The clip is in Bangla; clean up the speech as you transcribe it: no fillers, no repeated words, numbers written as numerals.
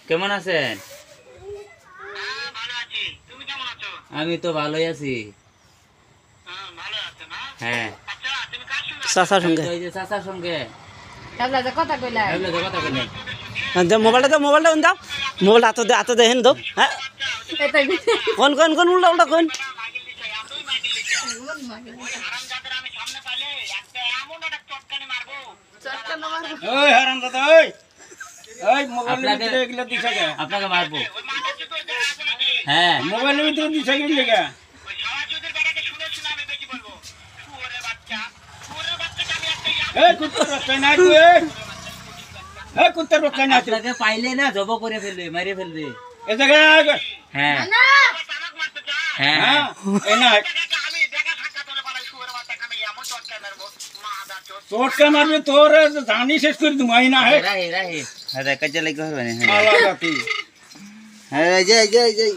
কেমন আছেন? আমি তো ভালোই আছি। হ্যাঁ, চাচার সঙ্গে ওই যে চাচার সঙ্গে কথা কইলা কথা বলে। মোবাইলটা দাও, মোবাইলটা দাও, মোবাইলটা হাতে দে হেন দাও। হ্যাঁ কোন কোন কোন উল্টা উল্টা কোন ওই হারামজাদা ওই ওই মোবাইলের ভিতরে এগুলো দিছে কে? আপনাকে মারবো। হ্যাঁ, মোবাইলের ভিতরে দিছে কি লেগা? এই কুত্তার বাচ্চা না তুই এই কুত্তার বাচ্চা না তুই আপনাকে পাইলে না জব করে ফেলবে, মেরে ফেলবে। এ জায়গা হ্যাঁ হ্যাঁ হ্যাঁ এ না চোটকা মারবে তোর জানি শেষ করে দিমু আই না হে রাহে রাহে আরে কাজে লাগবে হবে না। আলাদা তুই হ্যাঁ যাই যাই যাই